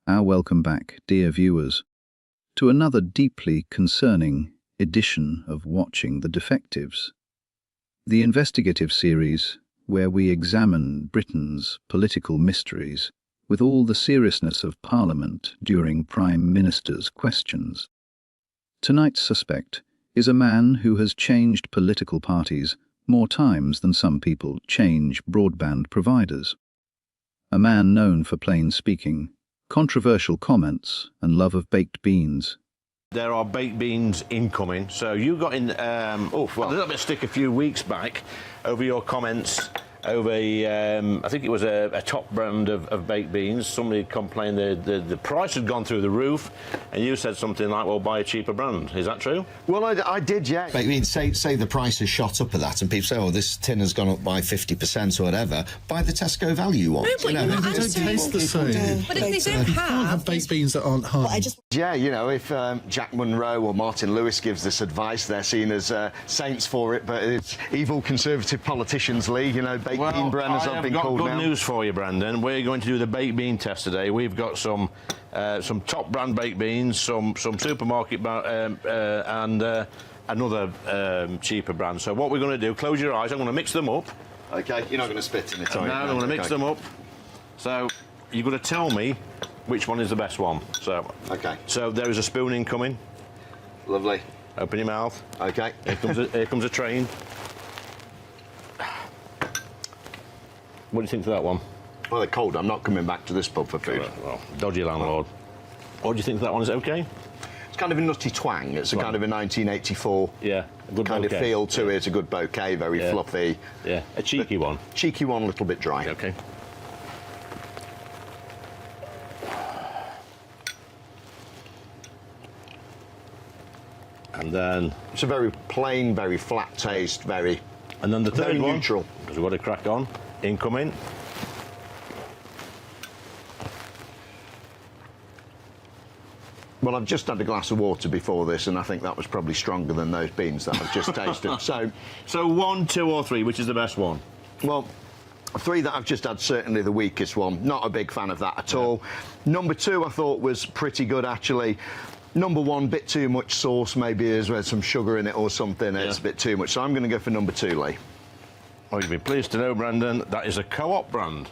Our welcome back, dear viewers, to another deeply concerning edition of Watching the Defectives, the investigative series where we examine Britain's political mysteries with all the seriousness of Parliament during Prime Minister's questions. Tonight's suspect is a man who has changed political parties more times than some people change broadband providers. A man known for plain speaking, controversial comments, and love of baked beans. There are baked beans incoming, so you got in a little bit stick a few weeks back over your comments over I think it was a top brand of baked beans. Somebody complained the price had gone through the roof, and you said something like, well, buy a cheaper brand. Is that true? Well, I did, yeah. Baked beans, say the price has shot up at that, and people say, oh, this tin has gone up by 50% or whatever. Buy the Tesco value one. No, but you know, they don't taste the same. But if they don't You can't have baked beans that aren't hard. Yeah, you know, if Jack Monroe or Martin Lewis gives this advice, they're seen as saints for it, but it's evil Conservative politicians' league, you know, baked bean branders have been called now. I've got good news for you, Brandon. We're going to do the baked bean test today. We've got some top brand baked beans, some supermarket and another cheaper brand. So what we're going to do, close your eyes, I'm going to mix them up. OK, you're not going to spit in it, are you? No, I'm going to mix them up. So you're going to tell me which one is the best one. So, OK. So there is a spoon incoming. Lovely. Open your mouth. OK. Here comes a train. What do you think of that one? Well, they're cold. I'm not coming back to this pub for food. Well, dodgy landlord. What do you think of that one? Is it OK? It's kind of a nutty twang. It's a kind of a 1984 a good kind bouquet. of feel to it. A good bouquet, very fluffy. Yeah, a cheeky one. Cheeky one, a little bit dry. OK. And then... It's a very plain, very flat taste, very... And then the third one, neutral. because we've got to crack on, incoming. Well, I've just had a glass of water before this, and I think that was probably stronger than those beans that I've just tasted. So 1, 2 or 3, which is the best one? Well, 3 that I've just had, certainly the weakest one. Not a big fan of that at all. Number 2 I thought was pretty good, actually. Number 1, bit too much sauce, maybe there's some sugar in it or something. It's a bit too much, so I'm going to go for number 2, Lee. Well, you'll be pleased to know, Brandon, that is a Co-op brand.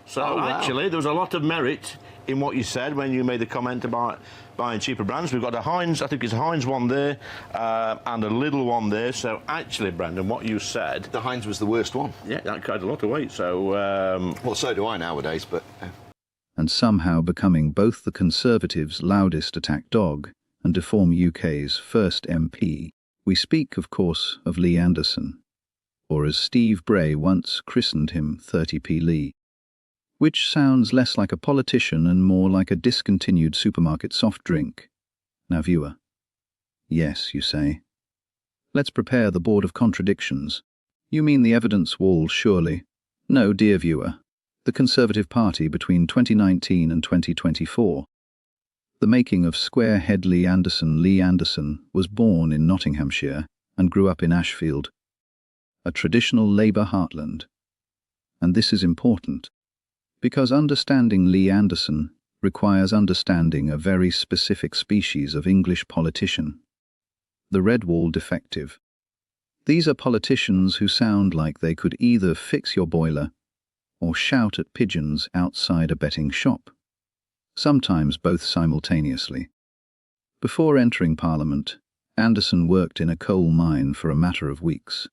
So wow. Actually, there was a lot of merit in what you said when you made the comment about buying cheaper brands. We've got a Heinz, I think it's a Heinz one there, and a little one there. So actually, Brandon, what you said... The Heinz was the worst one. Yeah, that carried a lot of weight, so... Well, so do I nowadays, but... And somehow becoming both the Conservatives' loudest attack dog and Deform UK's first MP, we speak, of course, of Lee Anderson, or as Steve Bray once christened him, 30p Lee, which sounds less like a politician and more like a discontinued supermarket soft drink. Now, viewer, yes, you say. Let's prepare the board of contradictions. You mean the evidence wall, surely? No, dear viewer. The Conservative Party between 2019 and 2024. The making of Squarehead Lee Anderson was born in Nottinghamshire and grew up in Ashfield, a traditional Labour heartland. And this is important, because understanding Lee Anderson requires understanding a very specific species of English politician, the red wall defective. These are politicians who sound like they could either fix your boiler or shout at pigeons outside a betting shop, sometimes both simultaneously. Before entering Parliament, Anderson worked in a coal mine for a matter of weeks.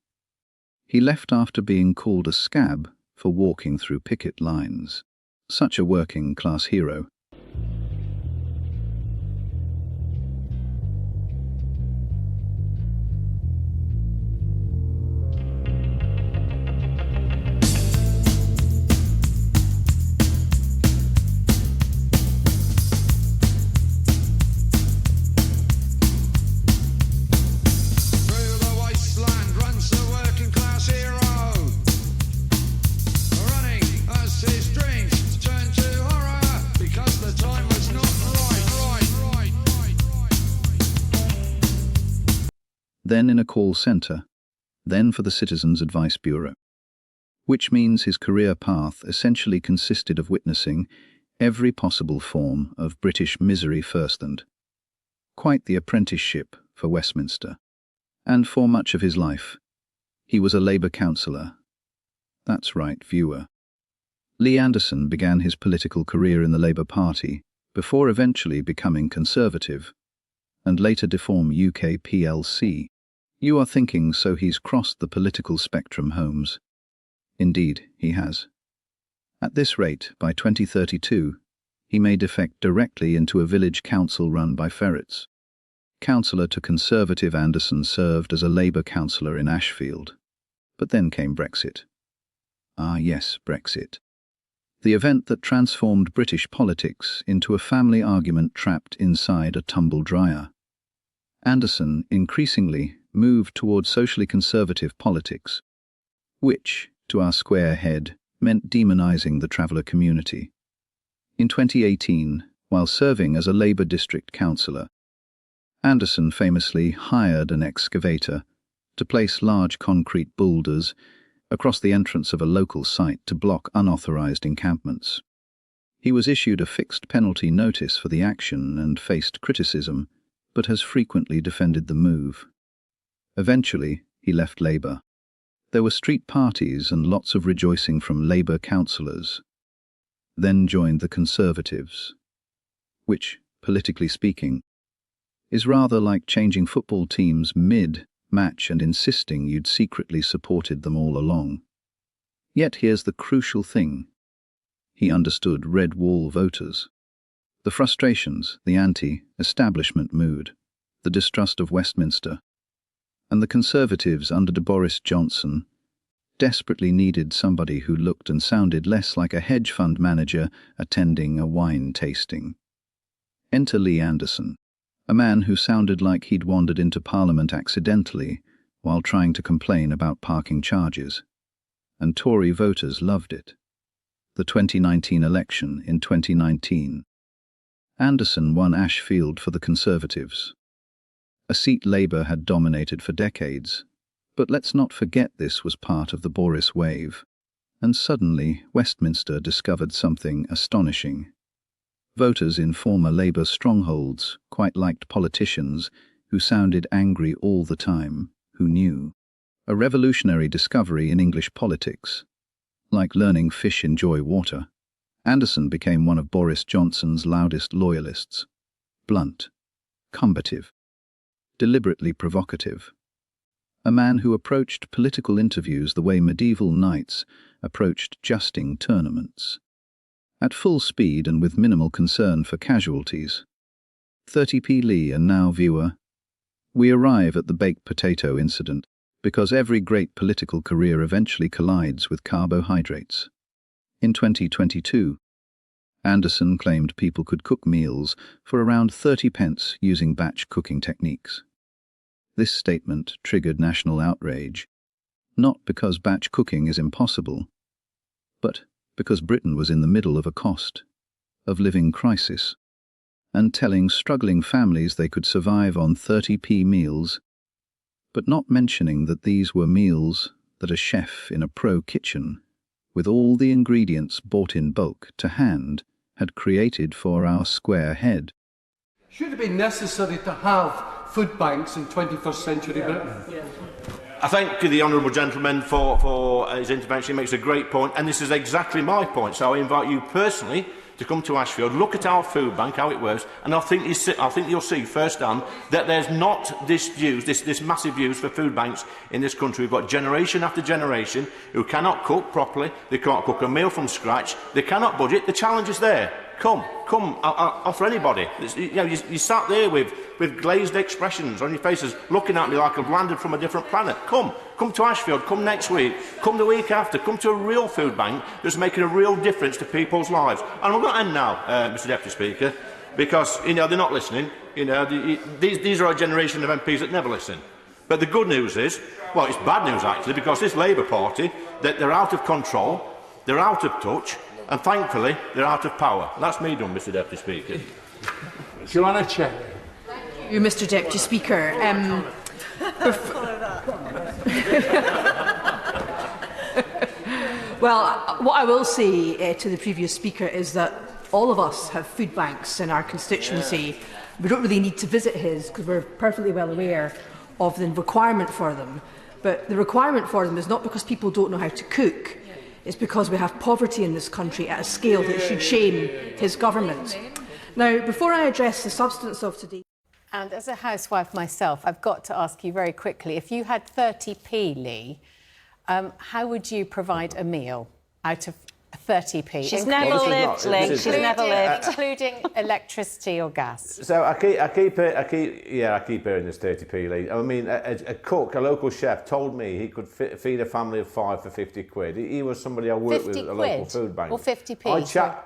He left after being called a scab for walking through picket lines. Such a working-class hero. Then in a call centre, then for the Citizens Advice Bureau, which means his career path essentially consisted of witnessing every possible form of British misery first-hand. Quite the apprenticeship for Westminster. And for much of his life, he was a Labour councillor. That's right, viewer. Lee Anderson began his political career in the Labour Party before eventually becoming Conservative and later Deform UK plc. You are thinking, so he's crossed the political spectrum, Holmes. Indeed, he has. At this rate, by 2032, he may defect directly into a village council run by ferrets. Councillor to Conservative, Anderson served as a Labour councillor in Ashfield. But then came Brexit. Ah yes, Brexit. The event that transformed British politics into a family argument trapped inside a tumble dryer. Anderson increasingly moved towards socially conservative politics, which, to our square head, meant demonising the traveller community. In 2018, while serving as a Labour district councillor, Anderson famously hired an excavator to place large concrete boulders across the entrance of a local site to block unauthorised encampments. He was issued a fixed penalty notice for the action and faced criticism, but has frequently defended the move. Eventually, he left Labour. There were street parties and lots of rejoicing from Labour councillors. Then joined the Conservatives, which, politically speaking, is rather like changing football teams mid-match and insisting you'd secretly supported them all along. Yet here's the crucial thing. He understood red wall voters. The frustrations, the anti-establishment mood, the distrust of Westminster, and the Conservatives under Boris Johnson desperately needed somebody who looked and sounded less like a hedge fund manager attending a wine tasting. Enter Lee Anderson, a man who sounded like he'd wandered into Parliament accidentally while trying to complain about parking charges. And Tory voters loved it. The 2019 election in 2019. Anderson won Ashfield for the Conservatives. A seat Labour had dominated for decades, but let's not forget this was part of the Boris wave. And suddenly, Westminster discovered something astonishing. Voters in former Labour strongholds quite liked politicians who sounded angry all the time, who knew. A revolutionary discovery in English politics. Like learning fish enjoy water, Anderson became one of Boris Johnson's loudest loyalists. Blunt, combative, deliberately provocative. A man who approached political interviews the way medieval knights approached justing tournaments. At full speed and with minimal concern for casualties. 30p Lee, and now viewer. We arrive at the baked potato incident, because every great political career eventually collides with carbohydrates. In 2022, Anderson claimed people could cook meals for around 30 pence using batch cooking techniques. This statement triggered national outrage, not because batch cooking is impossible, but because Britain was in the middle of a cost of living crisis, and telling struggling families they could survive on 30p meals, but not mentioning that these were meals that a chef in a pro kitchen, with all the ingredients bought in bulk to hand, had created for our square head. Should it be necessary to have food banks in 21st century Britain? I thank the honourable gentleman for his intervention. He makes a great point, and this is exactly my point. So I invite you personally to come to Ashfield, look at our food bank, how it works, and I think you'll see firsthand that there's not this massive use for food banks in this country. We've got generation after generation who cannot cook properly, they can't cook a meal from scratch, they cannot budget. The challenge is there. Come, I'll offer anybody. You sat there with glazed expressions on your faces, looking at me like I've landed from a different planet. Come to Ashfield, come next week, come the week after, come to a real food bank that's making a real difference to people's lives. And I'm going to end now, Mr Deputy Speaker, because, they're not listening. These are a generation of MPs that never listen. But the good news is, well, it's bad news actually, because this Labour Party, that they're out of control, they're out of touch, and thankfully, they're out of power. That's me done, Mr Deputy Speaker. Joanna Check. Thank you, Mr Deputy Speaker. Well, what I will say to the previous speaker is that All of us have food banks in our constituency. We don't really need to visit his because we're perfectly well aware of the requirement for them. But the requirement for them is not because people don't know how to cook. It's because we have poverty in this country at a scale that should shame his government. Now, before I address the substance of today... And as a housewife myself, I've got to ask you very quickly, if you had 30p, Lee, how would you provide a meal out of 30p? She's never lived, Lee. She's never lived. Including electricity or gas. So I keep hearing this 30p, Lee. I mean, a cook, a local chef, told me he could feed a family of 5 for 50 quid. He was somebody I worked with at a local food bank. Or 50p?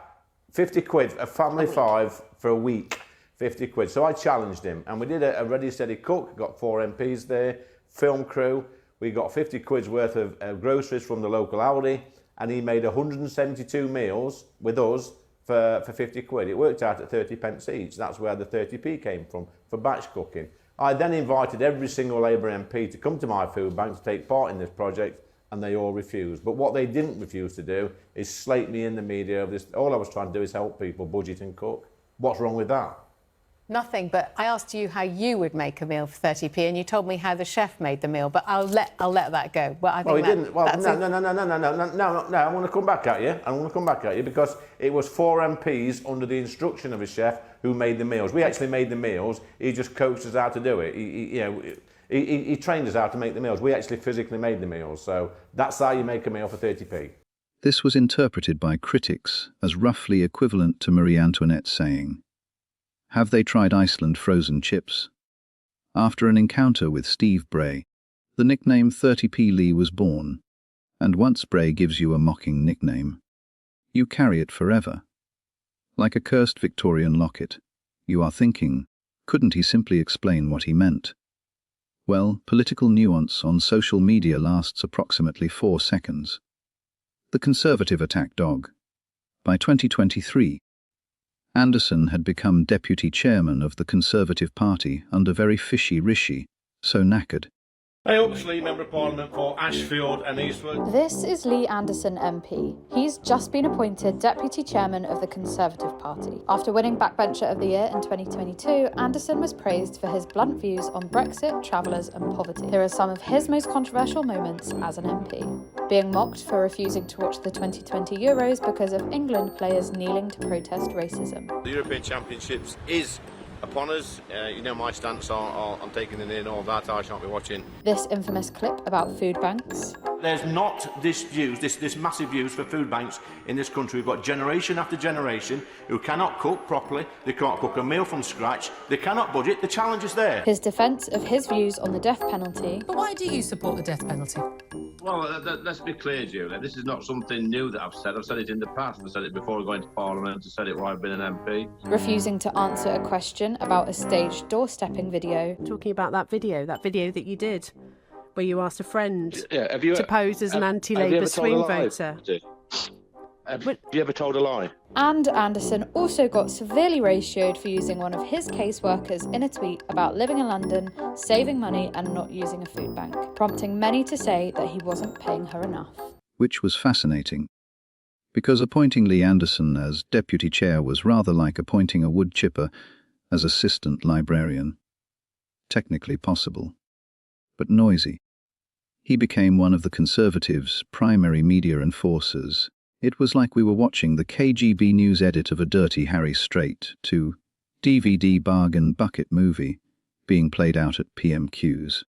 50 quid, a family 5 for a week. 50 quid. So I challenged him, and we did a ready, steady cook, got 4 MPs there, film crew. We got 50 quid's worth of groceries from the local Aldi, and he made 172 meals with us for 50 quid. It worked out at 30 pence each. That's where the 30p came from, for batch cooking. I then invited every single Labour MP to come to my food bank to take part in this project, and they all refused. But what they didn't refuse to do is slate me in the media over this. All I was trying to do is help people budget and cook. What's wrong with that? Nothing, but I asked you how you would make a meal for 30p, and you told me how the chef made the meal. But I'll let that go. Well, I think he didn't. Well, no. I want to come back at you. Because it was 4 MPs under the instruction of a chef who made the meals. We actually made the meals. He just coached us how to do it. He trained us how to make the meals. We actually physically made the meals. So that's how you make a meal for 30p. This was interpreted by critics as roughly equivalent to Marie Antoinette saying, "Have they tried Iceland frozen chips?" After an encounter with Steve Bray, the nickname 30p Lee was born, and once Bray gives you a mocking nickname, you carry it forever. Like a cursed Victorian locket, you are thinking, couldn't he simply explain what he meant? Well, political nuance on social media lasts approximately 4 seconds. The Conservative attack dog. By 2023, Anderson had become deputy chairman of the Conservative Party under very fishy Rishi, so knackered. Hey, Lee, Member of Parliament for Ashfield and Eastwood. This is Lee Anderson MP. He's just been appointed Deputy Chairman of the Conservative Party. After winning Backbencher of the Year in 2022, Anderson was praised for his blunt views on Brexit, travellers and poverty. Here are some of his most controversial moments as an MP. Being mocked for refusing to watch the 2020 Euros because of England players kneeling to protest racism. The European Championships is upon us. You know my stance on taking the knee and all that. I shan't be watching. This infamous clip about food banks. There's not this massive use for food banks in this country. We've got generation after generation who cannot cook properly. They can't cook a meal from scratch. They cannot budget. The challenge is there. His defence of his views on the death penalty. But why do you support the death penalty? Well, let's be clear, Julia. This is not something new that I've said. I've said it in the past. I've said it before going to Parliament. I've said it while I've been an MP. Refusing to answer a question about a staged doorstepping video. Talking about that video that you did, where you asked a friend to pose as an anti-Labour swing voter. Have you ever told a lie? And Anderson also got severely ratioed for using one of his caseworkers in a tweet about living in London, saving money and not using a food bank, prompting many to say that he wasn't paying her enough. Which was fascinating, because appointing Lee Anderson as deputy chair was rather like appointing a wood chipper as assistant librarian. Technically possible, but noisy. He became one of the Conservatives' primary media enforcers. It was like we were watching the KGB news edit of a Dirty Harry straight to DVD bargain bucket movie being played out at PMQs.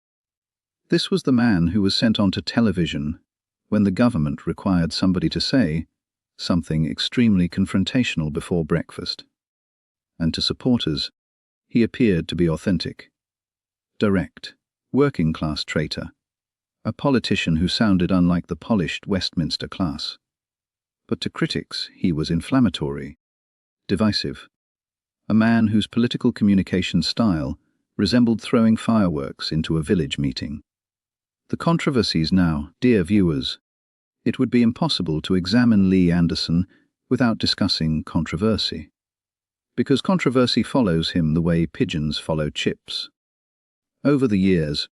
This was the man who was sent onto television when the government required somebody to say something extremely confrontational before breakfast. And to supporters, he appeared to be authentic, direct, working-class traitor, a politician who sounded unlike the polished Westminster class. But to critics, he was inflammatory, divisive, a man whose political communication style resembled throwing fireworks into a village meeting. The controversies now, dear viewers, it would be impossible to examine Lee Anderson without discussing controversy, because controversy follows him the way pigeons follow chips. Over the years,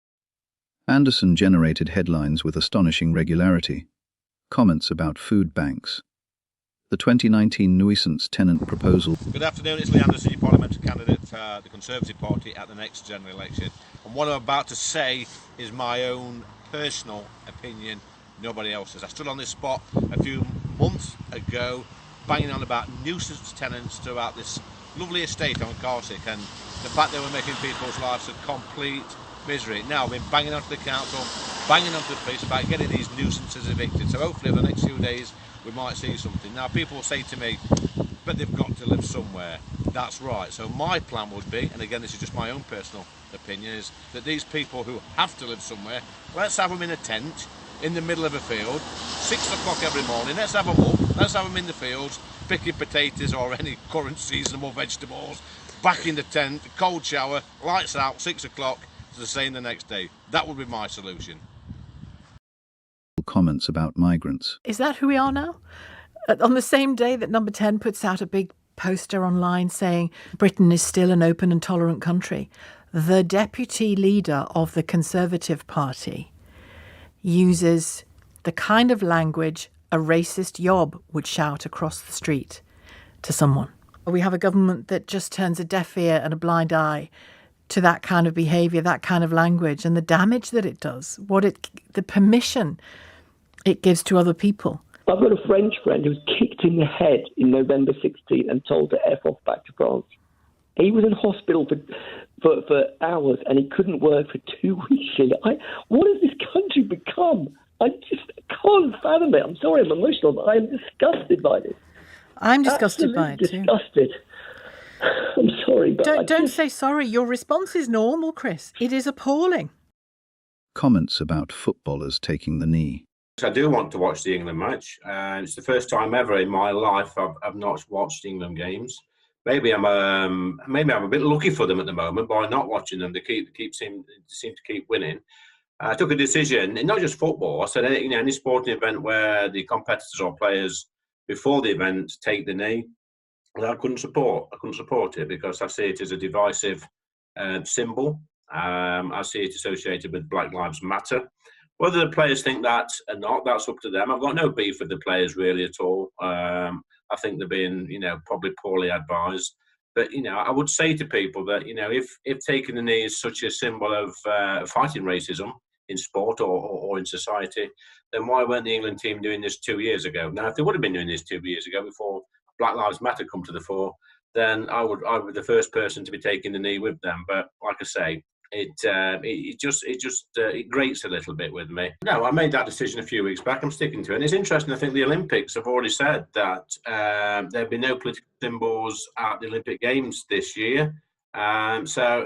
Anderson generated headlines with astonishing regularity. Comments about food banks, The 2019 nuisance tenant proposal. Good afternoon, it's Lee Anderson, your parliamentary candidate for the Conservative Party at the next general election. And what I'm about to say is my own personal opinion, nobody else's. I stood on this spot a few months ago, banging on about nuisance tenants throughout this lovely estate on Corsica and the fact they were making people's lives a complete misery. Now I've been banging onto the council, banging onto the police about getting these nuisances evicted. So hopefully over the next few days we might see something. Now people will say to me, but they've got to live somewhere. That's right. So my plan would be, and again this is just my own personal opinion, is that these people who have to live somewhere, let's have them in a tent in the middle of a field, 6 o'clock every morning, let's have them up, let's have them in the fields, picking potatoes or any current seasonable vegetables, back in the tent, cold shower, lights out, 6 o'clock, the same the next day. That would be my solution. Comments about migrants. Is that who we are now? On the same day that Number 10 puts out a big poster online saying Britain is still an open and tolerant country, the deputy leader of the Conservative Party uses the kind of language a racist yob would shout across the street to someone. We have a government that just turns a deaf ear and a blind eye to that kind of behaviour, that kind of language, and the damage that it does, the permission it gives to other people. I've got a French friend who was kicked in the head in November 16 and told to F off back to France. He was in hospital for hours and he couldn't work for 2 weeks. What has this country become? I just can't fathom it. I'm sorry, I'm emotional, but I am disgusted by this. I'm disgusted by it too. Disgusted. I'm sorry, but don't say sorry. Your response is normal, Chris. It is appalling. Comments about footballers taking the knee. I do want to watch the England match. It's the first time ever in my life I've not watched England games. Maybe I'm a bit lucky for them at the moment by not watching them. They seem to keep winning. I took a decision, not just football. I said any sporting event where the competitors or players before the event take the knee, I couldn't support it because I see it as a divisive symbol. I see it associated with Black Lives Matter. Whether the players think that or not, that's up to them. I've got no beef with the players really at all. I think they're being, probably poorly advised. But, I would say to people that, if taking the knee is such a symbol of fighting racism in sport or in society, then why weren't the England team doing this 2 years ago? Now, if they would have been doing this 2 years ago before Black Lives Matter come to the fore, then I would be the first person to be taking the knee with them. But like I say, it grates a little bit with me. No, I made that decision a few weeks back. I'm sticking to it. And it's interesting. I think the Olympics have already said that there'll be no political symbols at the Olympic Games this year. So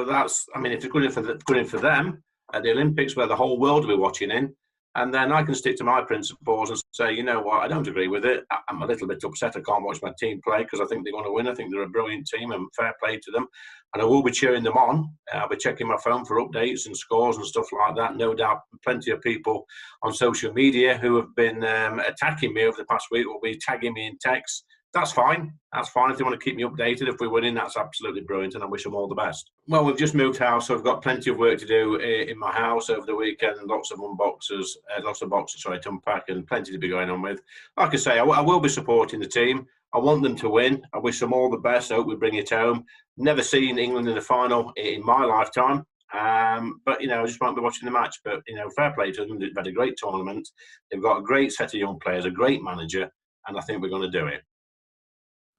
that's. If it's good for them at the Olympics, where the whole world will be watching in. And then I can stick to my principles and say, you know what, I don't agree with it. I'm a little bit upset I can't watch my team play because I think they're going to win. I think they're a brilliant team and fair play to them. And I will be cheering them on. I'll be checking my phone for updates and scores and stuff like that. No doubt plenty of people on social media who have been attacking me over the past week will be tagging me in texts. That's fine. That's fine. If they want to keep me updated, if we're winning, that's absolutely brilliant, and I wish them all the best. Well, we've just moved house, so I've got plenty of work to do in my house over the weekend. Lots of boxes to unpack, and plenty to be going on with. Like I say, I will be supporting the team. I want them to win. I wish them all the best. I hope we bring it home. Never seen England in the final in my lifetime. But I just won't be watching the match. But fair play to them. They've had a great tournament. They've got a great set of young players, a great manager, and I think we're going to do it.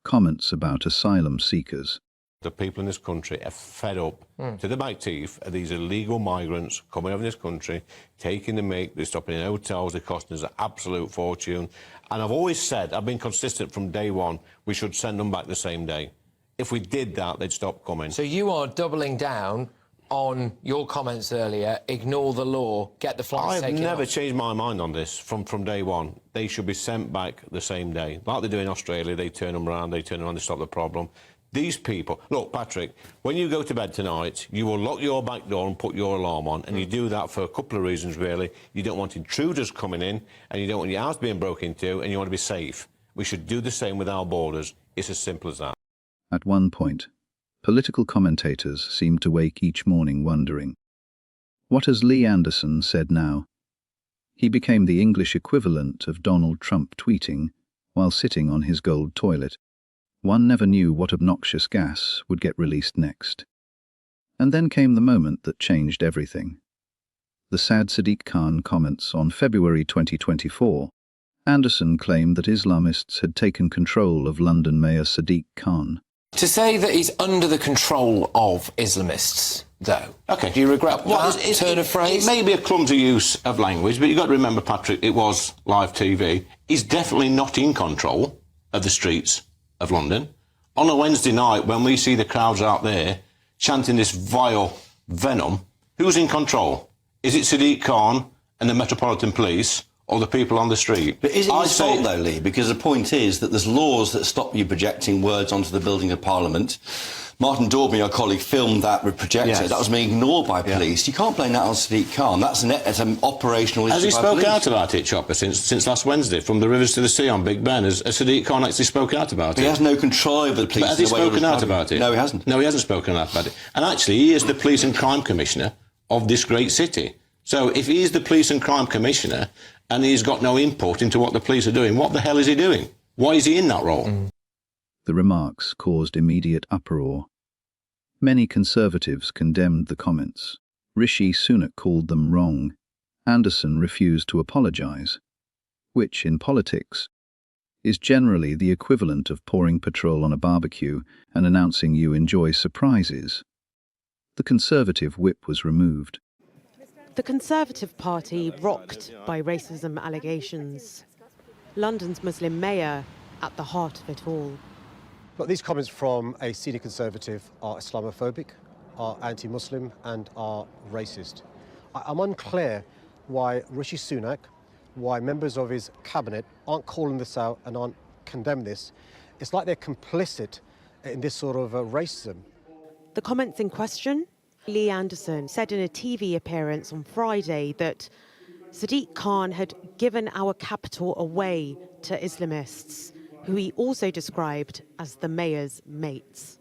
Comments about asylum seekers. The people in this country are fed up to the back teeth of these illegal migrants coming over this country, taking the mick, they're stopping in hotels, they're costing us an absolute fortune. And I've always said, I've been consistent from day one, we should send them back the same day. If we did that, they'd stop coming. So you are doubling down on your comments earlier, ignore the law, get the flights taken off. I've never changed my mind on this from day one. They should be sent back the same day. Like they do in Australia, they turn them around, they stop the problem. These people... Look, Patrick, when you go to bed tonight, you will lock your back door and put your alarm on, and you do that for a couple of reasons, really. You don't want intruders coming in, and you don't want your house being broken into, and you want to be safe. We should do the same with our borders. It's as simple as that. At one point, political commentators seemed to wake each morning wondering, what has Lee Anderson said now? He became the English equivalent of Donald Trump tweeting, while sitting on his gold toilet. One never knew what obnoxious gas would get released next. And then came the moment that changed everything. The sad Sadiq Khan comments on February 2024. Anderson claimed that Islamists had taken control of London Mayor Sadiq Khan. To say that he's under the control of Islamists, though, do you regret that turn of phrase? It may be a clumsy use of language, but you've got to remember, Patrick, it was live TV. He's definitely not in control of the streets of London. On a Wednesday night, when we see the crowds out there chanting this vile venom, who's in control? Is it Sadiq Khan and the Metropolitan Police, or the people on the street? But is it his fault, though, Lee? Because the point is that there's laws that stop you projecting words onto the building of Parliament. Martin Daubney, our colleague, filmed that with projector. Yes. That was being ignored by police. You can't blame that on Sadiq Khan. That's an operational issue. Has he by spoke police. out about it, Chopper, since last Wednesday, from the rivers to the sea on Big Ben? Has Sadiq Khan actually spoken out about it? He has no control over the police. But has he spoken out about it? No, he hasn't. No, he hasn't spoken out about it. And actually, he is the Police and Crime Commissioner of this great city. So if he is the Police and Crime Commissioner and he's got no input into what the police are doing, what the hell is he doing? Why is he in that role? The remarks caused immediate uproar. Many Conservatives condemned the comments. Rishi Sunak called them wrong. Anderson refused to apologise, which, in politics, is generally the equivalent of pouring petrol on a barbecue and announcing you enjoy surprises. The Conservative whip was removed. The Conservative Party rocked by racism allegations. London's Muslim mayor at the heart of it all. But these comments from a senior Conservative are Islamophobic, are anti-Muslim and are racist. I'm unclear why Rishi Sunak, why members of his cabinet aren't calling this out and aren't condemning this. It's like they're complicit in this sort of racism. The comments in question? Lee Anderson said in a TV appearance on Friday that Sadiq Khan had given our capital away to Islamists, who he also described as the mayor's mates.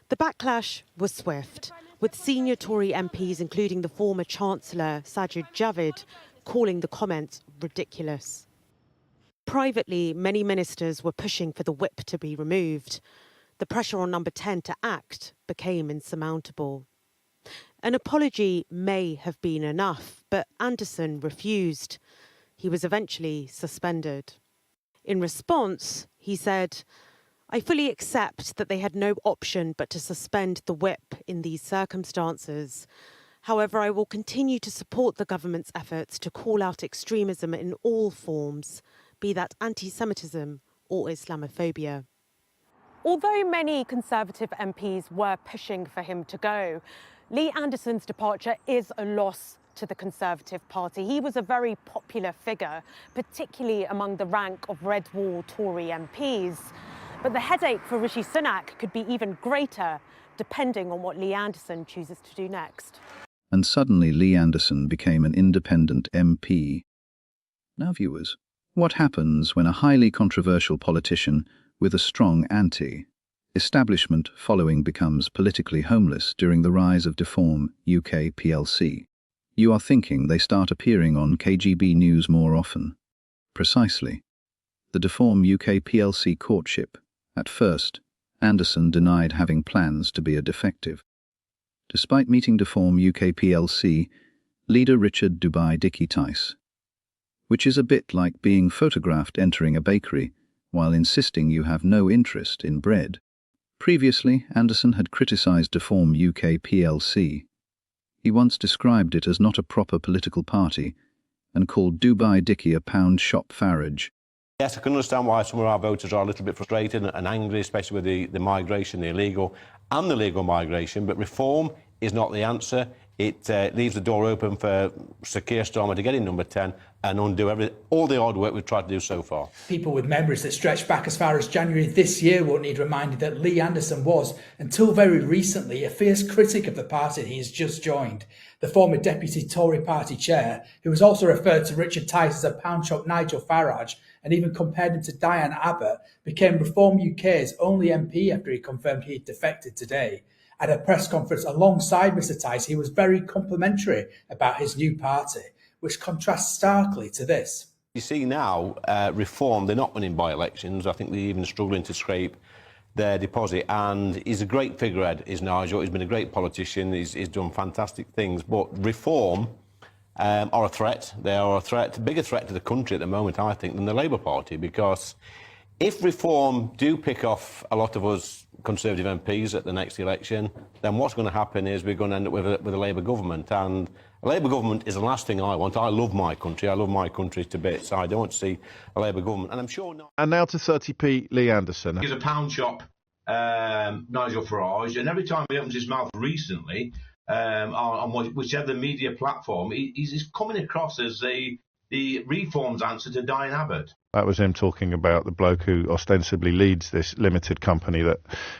The backlash was swift, with senior Tory MPs, including the former Chancellor Sajid Javid, calling the comments ridiculous. Privately, many ministers were pushing for the whip to be removed. The pressure on Number 10 to act became insurmountable. An apology may have been enough, but Anderson refused. He was eventually suspended. In response, he said, "I fully accept that they had no option but to suspend the whip in these circumstances. However, I will continue to support the government's efforts to call out extremism in all forms, be that anti-Semitism or Islamophobia." Although many Conservative MPs were pushing for him to go, Lee Anderson's departure is a loss to the Conservative Party. He was a very popular figure, particularly among the rank of Red Wall Tory MPs. But the headache for Rishi Sunak could be even greater, depending on what Lee Anderson chooses to do next. And suddenly Lee Anderson became an independent MP. Now, viewers, what happens when a highly controversial politician with a strong anti-establishment following becomes politically homeless during the rise of Deform UK plc? You are thinking they start appearing on KGB News more often. Precisely. The Deform UK plc courtship. At first, Anderson denied having plans to be a defective. Despite meeting Deform UK plc leader Richard Dubai Dicky Tice, which is a bit like being photographed entering a bakery while insisting you have no interest in bread. Previously, Anderson had criticised Deform UK plc. He once described it as not a proper political party and called Dubai Dicky a pound shop Farage. Yes, I can understand why some of our voters are a little bit frustrated and angry, especially with the migration, the illegal and the legal migration, but reform is not the answer. It leaves the door open for Sir Keir Starmer to get in Number 10 and undo all the hard work we've tried to do so far. People with memories that stretch back as far as January this year won't need reminded that Lee Anderson was, until very recently, a fierce critic of the party he has just joined. The former deputy Tory party chair, who was also referred to Richard Tice as a pound shop Nigel Farage and even compared him to Diane Abbott, became Reform UK's only MP after he confirmed he had defected today. At a press conference alongside Mr Tice, he was very complimentary about his new party, which contrasts starkly to this. You see now, Reform, they're not winning by-elections. I think they're even struggling to scrape their deposit. And he's a great figurehead, is Nigel. He's been a great politician. He's done fantastic things. But Reform are a threat. They are a threat, bigger threat to the country at the moment, I think, than the Labour Party. Because if Reform do pick off a lot of us Conservative MPs at the next election, then what's going to happen is we're going to end up with a Labour government. And a Labour government is the last thing I want. I love my country. I love my country to bits. I don't want to see a Labour government. And I'm sure not. And now to 30p Lee Anderson. He's a pound shop, Nigel Farage, and every time he opens his mouth recently, on whichever media platform, he's coming across as the Reform's answer to Diane Abbott. That was him talking about the bloke who ostensibly leads this limited company that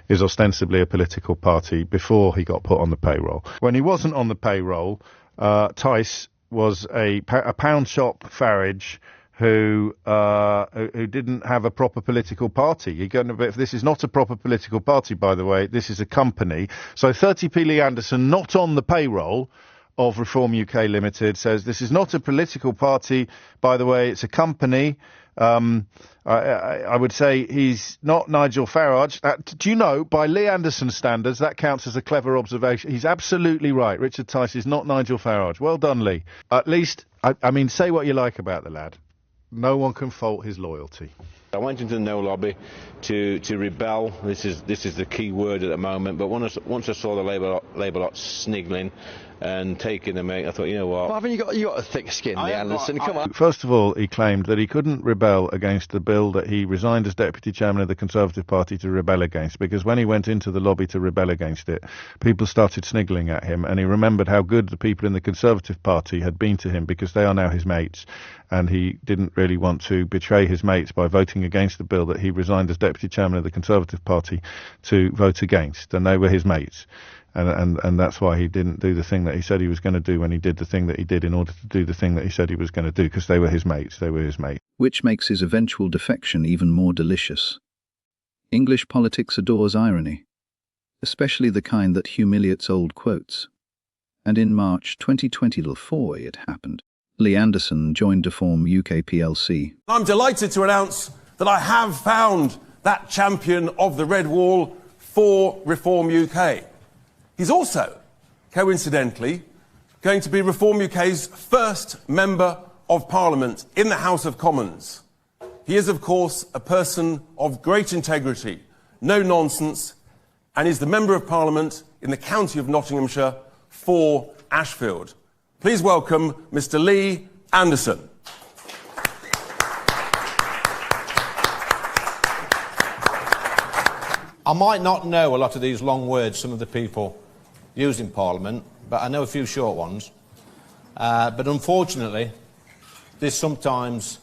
is ostensibly a political party before he got put on the payroll. When he wasn't on the payroll, Tice was a pound shop Farage who didn't have a proper political party. If this is not a proper political party, by the way, this is a company. So 30p Lee Anderson, not on the payroll of Reform UK Limited, says this is not a political party, by the way, it's a company. I would say he's not Nigel Farage. Do you know, by Lee Anderson's standards, that counts as a clever observation. He's absolutely right. Richard Tice is not Nigel Farage. Well done, Lee. At least, I mean, say what you like about the lad. No one can fault his loyalty. I went into the no lobby to rebel. This is the key word at the moment. But once I saw the Labour lot sniggling and taking the mate, I thought, you know what? Well, haven't you got a thick skin, Lee Anderson? Come on. First of all, he claimed that he couldn't rebel against the bill that he resigned as deputy chairman of the Conservative Party to rebel against, because when he went into the lobby to rebel against it, people started sniggling at him, and he remembered how good the people in the Conservative Party had been to him because they are now his mates, and he didn't really want to betray his mates by voting against the bill that he resigned as deputy chairman of the Conservative Party to vote against, and they were his mates. And that's why he didn't do the thing that he said he was going to do when he did the thing that he did in order to do the thing that he said he was going to do, because they were his mates. They were his mates. Which makes his eventual defection even more delicious. English politics adores irony, especially the kind that humiliates old quotes. And in March 2024 it happened. Lee Anderson joined Reform UK plc. I'm delighted to announce that I have found that champion of the Red Wall for Reform UK. He's also, coincidentally, going to be Reform UK's first Member of Parliament in the House of Commons. He is, of course, a person of great integrity, no nonsense, and is the Member of Parliament in the county of Nottinghamshire for Ashfield. Please welcome Mr. Lee Anderson. I might not know a lot of these long words some of the people use in Parliament, but I know a few short ones. But unfortunately, this sometimes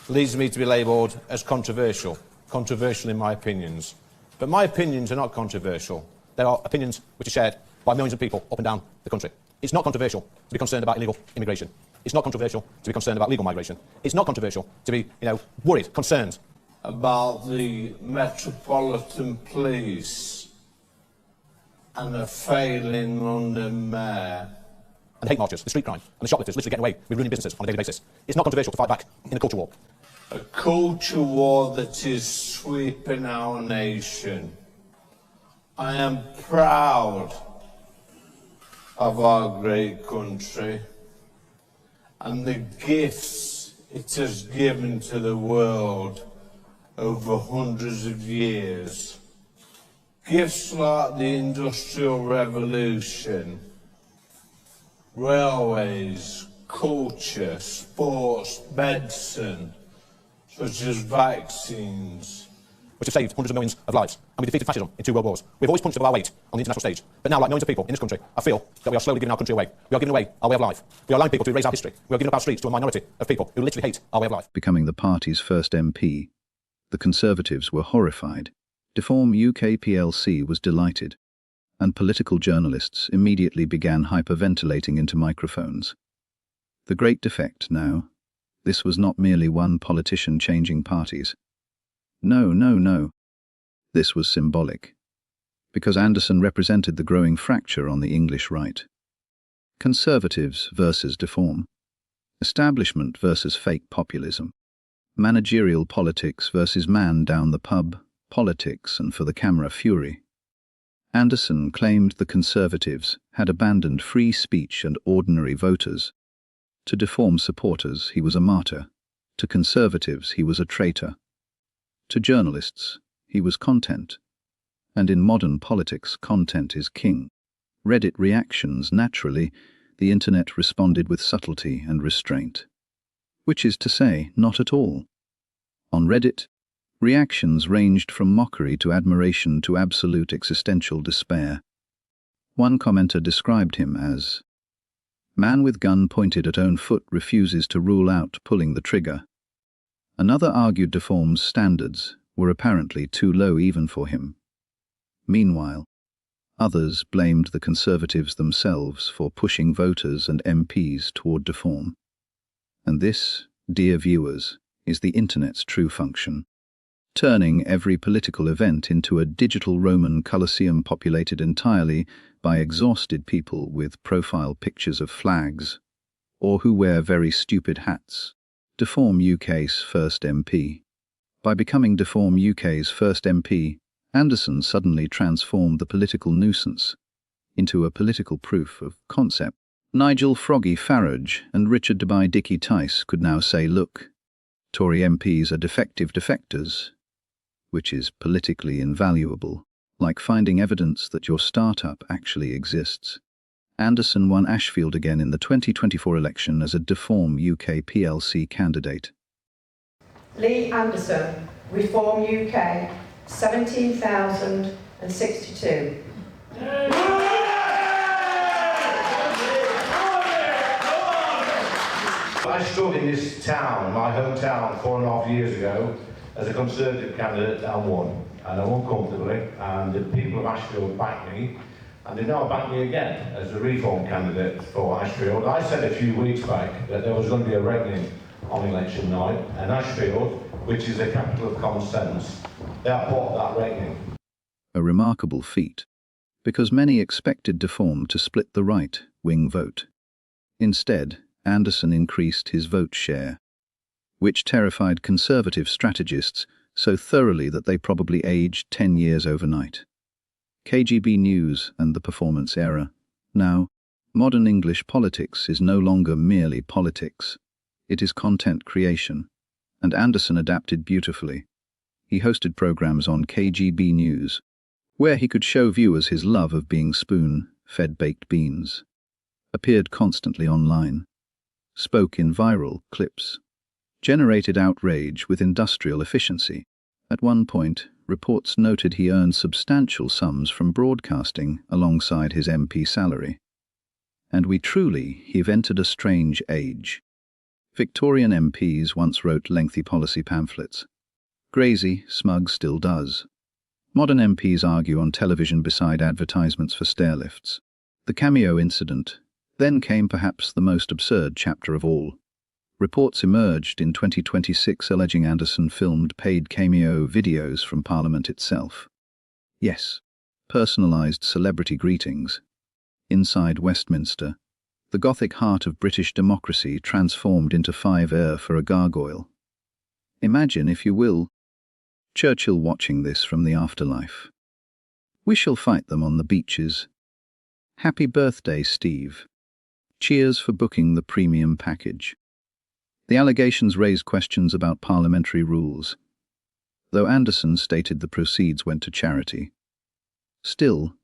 leads me to be labelled as controversial in my opinions. But my opinions are not controversial. They are opinions which are shared by millions of people up and down the country. It's not controversial to be concerned about illegal immigration. It's not controversial to be concerned about legal migration. It's not controversial to be, worried, concerned about the Metropolitan Police and a failing London mayor. And the hate marches, the street crime, and the shoplifters literally getting away with ruining businesses on a daily basis. It's not controversial to fight back in a culture war. A culture war that is sweeping our nation. I am proud of our great country and the gifts it has given to the world over hundreds of years. Gifts like the Industrial Revolution, railways, culture, sports, medicine, such as vaccines, which have saved hundreds of millions of lives, and we defeated fascism in 2 world wars. We've always punched above our weight on the international stage, but now, like millions of people in this country, I feel that we are slowly giving our country away. We are giving away our way of life. We are allowing people to erase our history. We are giving up our streets to a minority of people who literally hate our way of life. Becoming the party's first MP, the Conservatives were horrified. Reform UK plc was delighted, and political journalists immediately began hyperventilating into microphones. The great defect now, this was not merely one politician changing parties. No. This was symbolic, because Anderson represented the growing fracture on the English right. Conservatives versus Reform. establishment versus fake populism, managerial politics versus man down the pub politics and for the camera fury. Anderson claimed the Conservatives had abandoned free speech and ordinary voters. To Deform supporters, he was a martyr. To Conservatives, he was a traitor. To journalists, he was content. And in modern politics, content is king. Reddit reactions, naturally, the internet responded with subtlety and restraint. Which is to say, not at all. On Reddit, reactions ranged from mockery to admiration to absolute existential despair. One commenter described him as, "Man with gun pointed at own foot refuses to rule out pulling the trigger." Another argued Deform's standards were apparently too low even for him. Meanwhile, others blamed the Conservatives themselves for pushing voters and MPs toward Deform. And this, dear viewers, is the internet's true function. Turning every political event into a digital Roman Colosseum populated entirely by exhausted people with profile pictures of flags, or who wear very stupid hats. Deform UK's first MP. By becoming Deform UK's first MP, Anderson suddenly transformed the political nuisance into a political proof of concept. Nigel Froggy Farage and Richard Dubai Dicky Tice could now say, look, Tory MPs are defective defectors, which is politically invaluable, like finding evidence that your startup actually exists. Anderson won Ashfield again in the 2024 election as a Deform UK PLC candidate. Lee Anderson, Reform UK, 17,062. I stood in this town, my hometown, 4.5 years ago, as a Conservative candidate and won. And I won comfortably, and the people of Ashfield backed me, and they now back me again as a Reform candidate for Ashfield. I said a few weeks back that there was going to be a reckoning on election night, and Ashfield, which is the capital of common sense, they are part of that reckoning. A remarkable feat, because many expected Deform to split the right-wing vote. Instead, Anderson increased his vote share, which terrified Conservative strategists so thoroughly that they probably aged 10 years overnight. KGB News and the Performance Era. Now, modern English politics is no longer merely politics. It is content creation, and Anderson adapted beautifully. He hosted programs on KGB News, where he could show viewers his love of being spoon-fed baked beans, appeared constantly online, spoke in viral clips, generated outrage with industrial efficiency. At one point, reports noted he earned substantial sums from broadcasting alongside his MP salary. And we truly have entered a strange age. Victorian MPs once wrote lengthy policy pamphlets. Grazy, smug still does. Modern MPs argue on television beside advertisements for stairlifts. The cameo incident. Then came perhaps the most absurd chapter of all. Reports emerged in 2026 alleging Anderson filmed paid cameo videos from Parliament itself. Yes, personalised celebrity greetings. Inside Westminster, the Gothic heart of British democracy transformed into 5 air for a gargoyle. Imagine, if you will, Churchill watching this from the afterlife. We shall fight them on the beaches. Happy birthday, Steve. Cheers for booking the premium package. The allegations raise questions about parliamentary rules, though Anderson stated the proceeds went to charity. Still,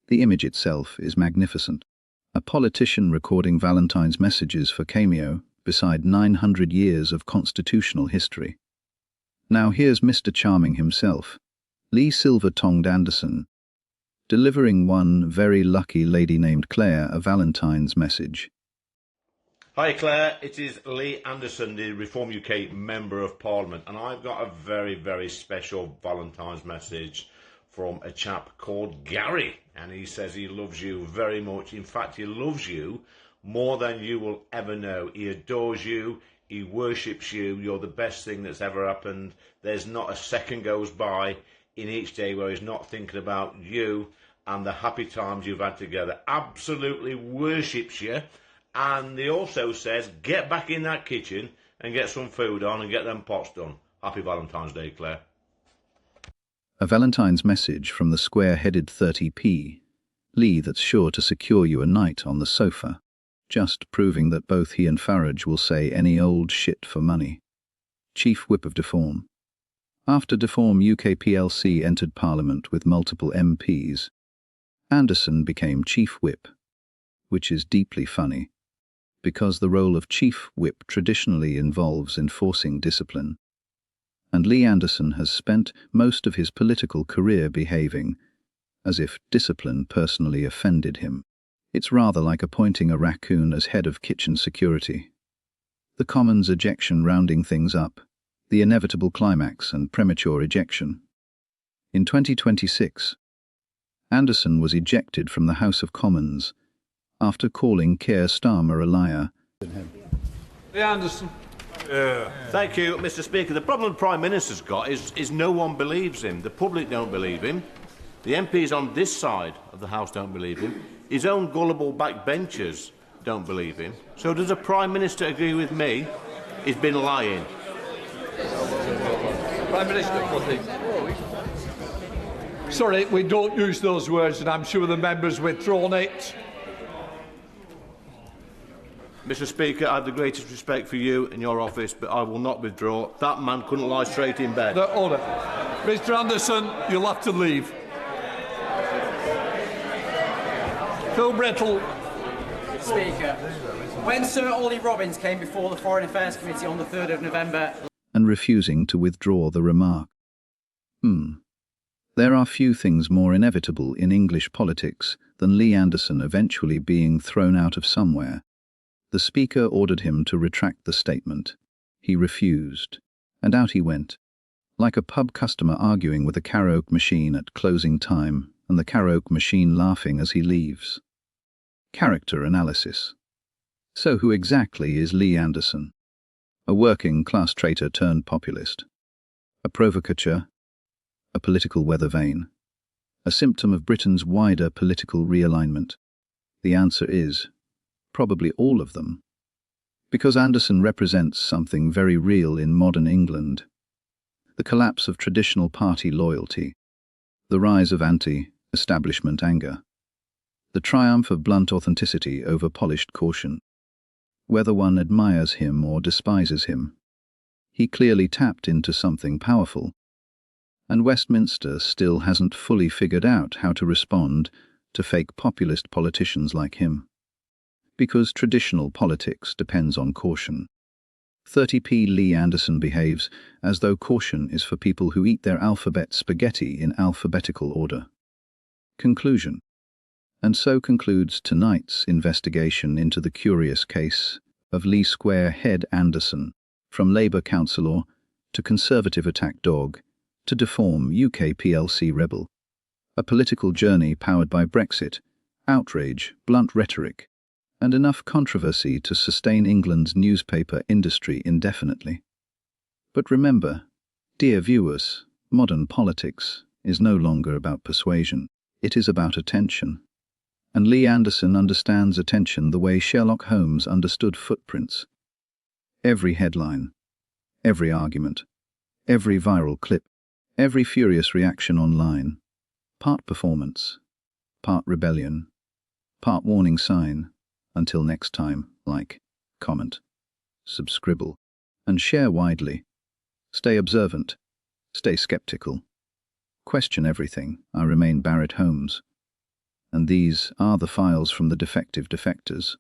the image itself is magnificent. A politician recording Valentine's messages for cameo beside 900 years of constitutional history. Now here's Mr. Charming himself, Lee Silver-Tongued Anderson, delivering one very lucky lady named Claire a Valentine's message. Hi Claire, it is Lee Anderson, the Reform UK Member of Parliament, and I've got a very, very special Valentine's message from a chap called Gary, and he says he loves you very much. In fact, he loves you more than you will ever know. He adores you, he worships you, you're the best thing that's ever happened. There's not a second goes by in each day where he's not thinking about you and the happy times you've had together. Absolutely worships you. And he also says, get back in that kitchen and get some food on and get them pots done. Happy Valentine's Day, Claire. A Valentine's message from the square-headed 30p. Lee that's sure to secure you a night on the sofa, just proving that both he and Farage will say any old shit for money. Chief Whip of Deform. After Deform UK plc entered Parliament with multiple MPs, Anderson became Chief Whip, which is deeply funny, because the role of Chief Whip traditionally involves enforcing discipline. And Lee Anderson has spent most of his political career behaving as if discipline personally offended him. It's rather like appointing a raccoon as head of kitchen security. The Commons ejection rounding things up, the inevitable climax and premature ejection. In 2026, Anderson was ejected from the House of Commons after calling Keir Starmer a liar. Lee Anderson. Thank you, Mr. Speaker. The problem the Prime Minister's got is no one believes him. The public don't believe him. The MPs on this side of the House don't believe him. His own gullible backbenchers don't believe him. So does the Prime Minister agree with me? He's been lying. Prime Minister, sorry, we don't use those words, and I'm sure the members withdrawn it. Mr. Speaker, I have the greatest respect for you and your office, but I will not withdraw. That man couldn't lie straight in bed. Order. Mr. Anderson, you'll have to leave. Phil Brettle. Speaker, when Sir Ollie Robbins came before the Foreign Affairs Committee on the 3rd of November... and refusing to withdraw the remark. There are few things more inevitable in English politics than Lee Anderson eventually being thrown out of somewhere. The Speaker ordered him to retract the statement. He refused, and out he went, like a pub customer arguing with a karaoke machine at closing time, and the karaoke machine laughing as he leaves. Character analysis. So who exactly is Lee Anderson? A working-class traitor turned populist. A provocateur? A political weather vane? A symptom of Britain's wider political realignment? The answer is probably all of them. Because Anderson represents something very real in modern England. The collapse of traditional party loyalty. The rise of anti-establishment anger. The triumph of blunt authenticity over polished caution. Whether one admires him or despises him, he clearly tapped into something powerful. And Westminster still hasn't fully figured out how to respond to fake populist politicians like him. Because traditional politics depends on caution. 30p Lee Anderson behaves as though caution is for people who eat their alphabet spaghetti in alphabetical order. Conclusion. And so concludes tonight's investigation into the curious case of Lee Square Head Anderson, from Labour councillor to Conservative attack dog to Deform UK plc rebel. A political journey powered by Brexit, outrage, blunt rhetoric, and enough controversy to sustain England's newspaper industry indefinitely. But remember, dear viewers, modern politics is no longer about persuasion. It is about attention. And Lee Anderson understands attention the way Sherlock Holmes understood footprints. Every headline, every argument, every viral clip, every furious reaction online, part performance, part rebellion, part warning sign. Until next time, like, comment, subscribble, and share widely. Stay observant, stay skeptical. Question everything. I remain Barrett Holmes. And these are the files from the defective defectors.